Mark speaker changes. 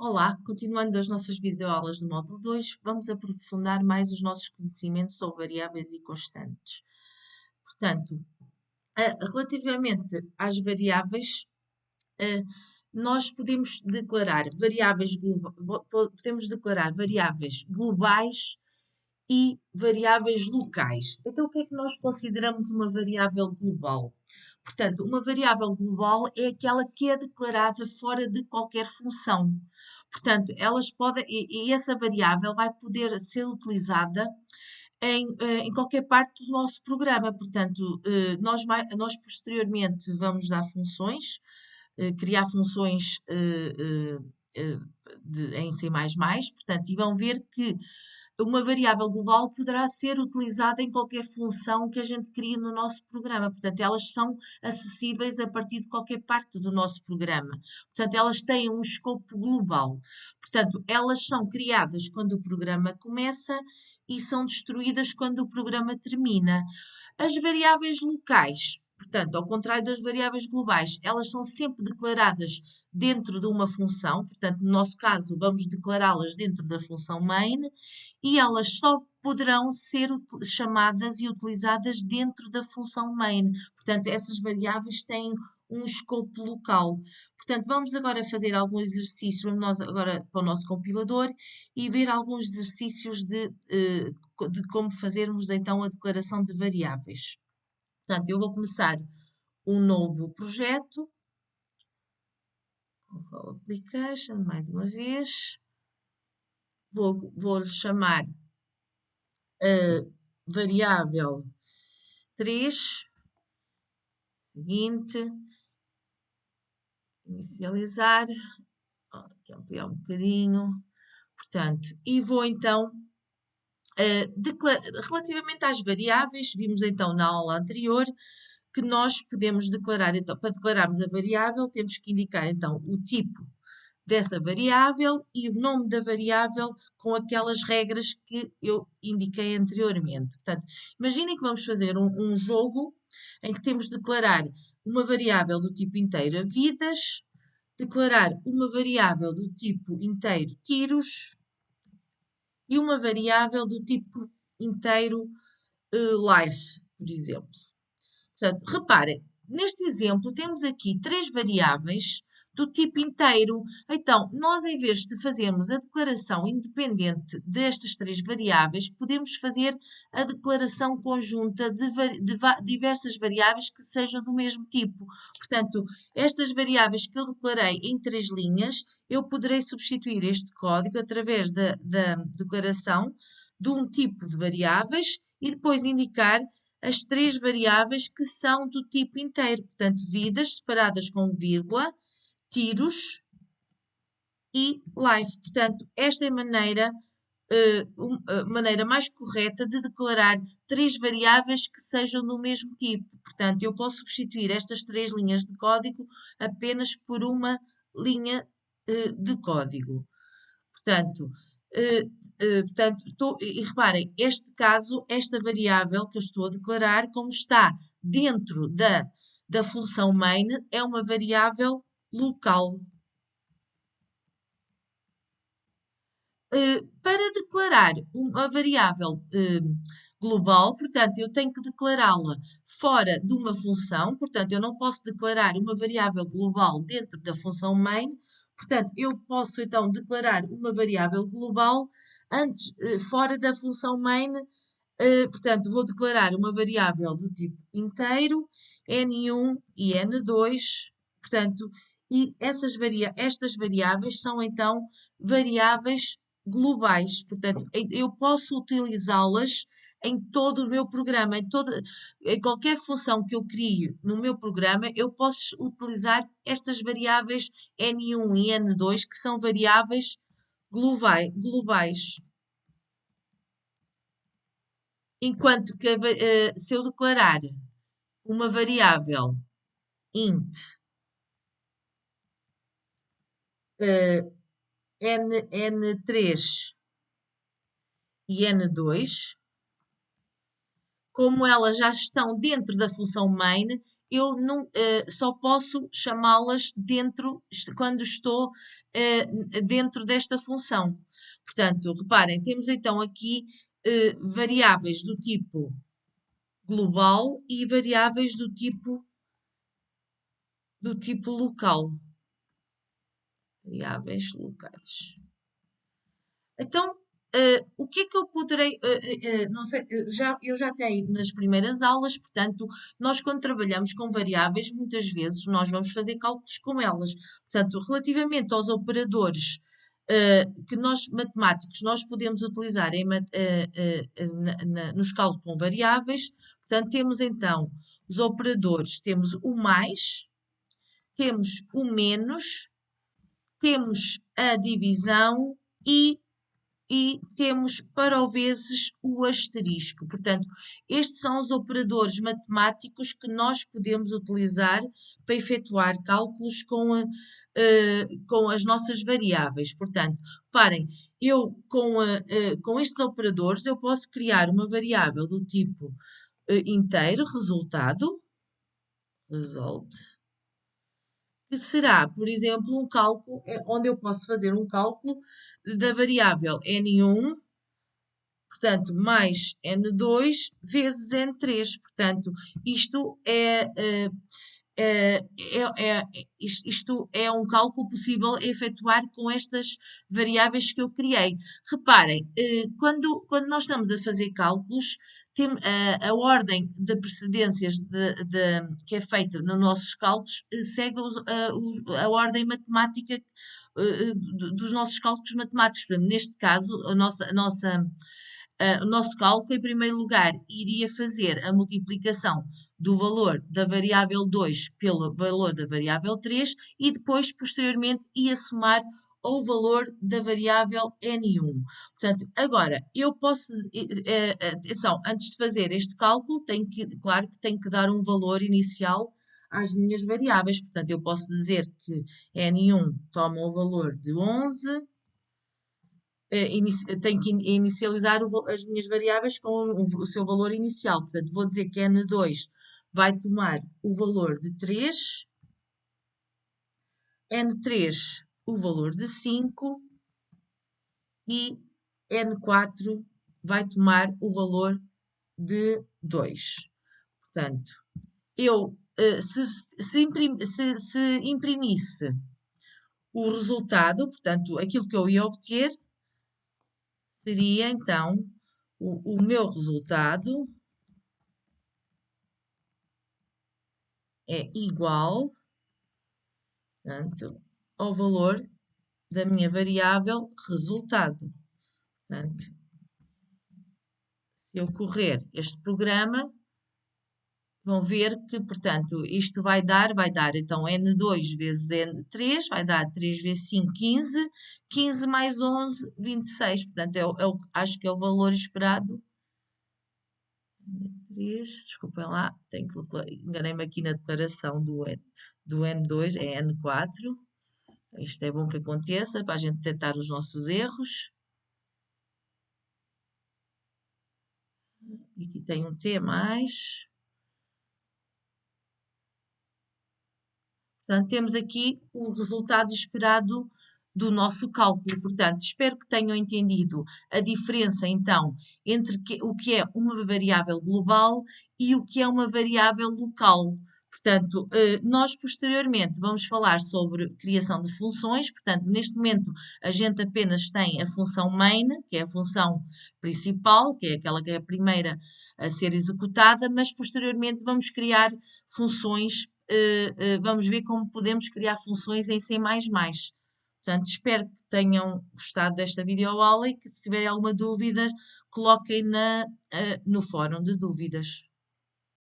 Speaker 1: Olá, continuando as nossas videoaulas do módulo 2, vamos aprofundar mais os nossos conhecimentos sobre variáveis e constantes. Portanto, relativamente às variáveis, eh, nós podemos declarar variáveis globais e variáveis locais. Então, o que é que nós consideramos uma variável global? Portanto, uma variável global é aquela que é declarada fora de qualquer função. Portanto, elas podem, e essa variável vai poder ser utilizada em qualquer parte do nosso programa. Portanto, nós posteriormente vamos dar funções, criar funções em C++, portanto, e vão ver que uma variável global poderá ser utilizada em qualquer função que a gente crie no nosso programa. Portanto, elas são acessíveis a partir de qualquer parte do nosso programa. Portanto, elas têm um escopo global. Portanto, elas são criadas quando o programa começa e são destruídas quando o programa termina. As variáveis locais, portanto, ao contrário das variáveis globais, elas são sempre declaradas dentro de uma função, portanto, no nosso caso, vamos declará-las dentro da função main, e elas só poderão ser chamadas e utilizadas dentro da função main. Portanto, essas variáveis têm um escopo local. Portanto, vamos agora fazer alguns exercícios, vamos nós agora para o nosso compilador e ver alguns exercícios de como fazermos então a declaração de variáveis. Portanto, eu vou começar um novo projeto. Console Application, mais uma vez. Vou-lhe chamar variável 3. Seguinte. Inicializar. Aqui ampliar um bocadinho. Portanto, e vou então relativamente às variáveis, vimos então na aula anterior que nós podemos declarar, então, para declararmos a variável, temos que indicar então o tipo dessa variável e o nome da variável com aquelas regras que eu indiquei anteriormente. Portanto, imaginem que vamos fazer um jogo em que temos de declarar uma variável do tipo inteiro vidas, declarar uma variável do tipo inteiro tiros e uma variável do tipo inteiro life, por exemplo. Portanto, reparem, neste exemplo temos aqui três variáveis do tipo inteiro. Então, nós em vez de fazermos a declaração independente destas três variáveis, podemos fazer a declaração conjunta de diversas variáveis que sejam do mesmo tipo. Portanto, estas variáveis que eu declarei em três linhas, eu poderei substituir este código através da declaração de um tipo de variáveis e depois indicar as três variáveis que são do tipo inteiro. Portanto, vidas separadas com vírgula, tiros e life. Portanto, esta é a maneira mais correta de declarar três variáveis que sejam do mesmo tipo. Portanto, eu posso substituir estas três linhas de código apenas por uma linha de código. Portanto, e reparem, este caso, esta variável que eu estou a declarar, como está dentro da função main, é uma variável local. Para declarar uma variável global, portanto, eu tenho que declará-la fora de uma função, portanto, eu não posso declarar uma variável global dentro da função main, portanto, eu posso então declarar uma variável global antes, fora da função main, portanto, vou declarar uma variável do tipo inteiro, n1 e n2, portanto, e estas variáveis são então variáveis globais, portanto, eu posso utilizá-las em todo o meu programa, em qualquer função que eu crie no meu programa, eu posso utilizar estas variáveis n1 e n2, que são variáveis globais. Enquanto que se eu declarar uma variável int n3 e n2, como elas já estão dentro da função main, eu não, só posso chamá-las dentro quando estou dentro desta função. Portanto, reparem, temos então aqui variáveis do tipo global e variáveis do tipo local. Variáveis locais. Então, o que é que eu poderei, não sei, eu já tenho nas primeiras aulas, portanto, nós quando trabalhamos com variáveis, muitas vezes nós vamos fazer cálculos com elas. Portanto, relativamente aos operadores que nós, matemáticos, nós podemos utilizar nos cálculos com variáveis, portanto, temos então os operadores, temos o mais, temos o menos, temos a divisão e temos para o vezes o asterisco. Portanto, estes são os operadores matemáticos que nós podemos utilizar para efetuar cálculos com as nossas variáveis. Portanto, reparem, eu com estes operadores eu posso criar uma variável do tipo inteiro, resultado, result, que será, por exemplo, um cálculo, onde eu posso fazer um cálculo da variável N1, portanto, mais N2 vezes N3. Portanto, isto isto é um cálculo possível a efetuar com estas variáveis que eu criei. Reparem, quando nós estamos a fazer cálculos, a ordem de precedências que é feita nos nossos cálculos segue a ordem matemática dos nossos cálculos matemáticos. Portanto, neste caso, o nosso cálculo, em primeiro lugar, iria fazer a multiplicação do valor da variável 2 pelo valor da variável 3 e depois, posteriormente, ia somar ao valor da variável N1. Portanto, agora, eu posso, atenção, antes de fazer este cálculo, claro que tenho que dar um valor inicial às minhas variáveis. Portanto, eu posso dizer que N1 toma o valor de 11, tenho que inicializar as minhas variáveis com o seu valor inicial. Portanto, vou dizer que N2 vai tomar o valor de 3, N3 o valor de 5 e N4 vai tomar o valor de 2. Portanto, eu, se imprimisse o resultado, portanto, aquilo que eu ia obter, seria então o meu resultado é igual, portanto, ao valor da minha variável resultado. Portanto, se eu correr este programa, vão ver que, portanto, isto vai dar então N2 vezes N3, vai dar 3 vezes 5, 15, 15 mais 11, 26. Portanto, acho que é o valor esperado. 3, desculpem lá, enganei-me aqui na declaração do N2, é N4. Isto é bom que aconteça para a gente detectar os nossos erros. E aqui tem um T mais. Portanto, temos aqui o resultado esperado do nosso cálculo. Portanto, espero que tenham entendido a diferença, então, entre o que é uma variável global e o que é uma variável local. Portanto, nós posteriormente vamos falar sobre criação de funções. Portanto, neste momento a gente apenas tem a função main, que é a função principal, que é aquela que é a primeira a ser executada, mas posteriormente vamos criar funções, vamos ver como podemos criar funções em C++. Portanto, espero que tenham gostado desta videoaula e que se tiverem alguma dúvida, coloquem no fórum de dúvidas.